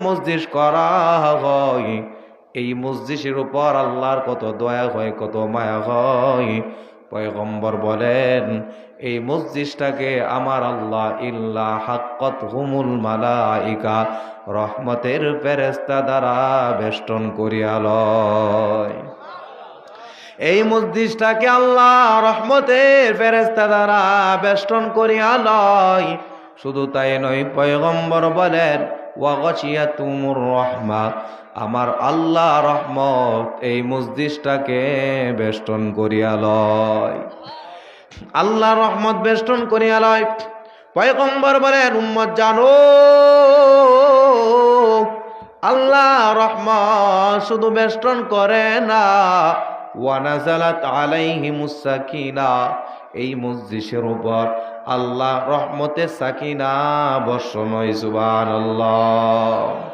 মসজিদ করা হয়, এই মসজিদের উপর আল্লাহর কত দয়া হয়, কত মায়া হয়। পয়গম্বর বলেন, এই মসজিদটাকে আমার আল্লাহ ইল্লা হাক্কাত হুমুল মালাইকা, রহমতের ফেরেশতা দ্বারা বেষ্টন করিয়া লয়। এই মসজিদটাকে আল্লাহ রহমতের ফেরেশতা দ্বারা বেষ্টন করিয়া লয়। শুধু তাই নয়, পয়গম্বর বলেন ওয়াগাশিয়াতুমুর রাহমা, আমার আল্লাহ রহমত এই মসজিদটাকে বেষ্টন করিয়া লয়। আল্লাহ রহমত বেষ্টন করিয়া লয়। পয়গম্বর বলেন, উম্মত জানো, আল্লাহ রহমত শুধু বেষ্টন করে না, ওয়ানাজালাত আলাইহিমুস সাকিনা, এই মসজিদের উপর আল্লাহ রহমতের সাকিনা বর্ষণ হয়। সুবহানাল্লাহ।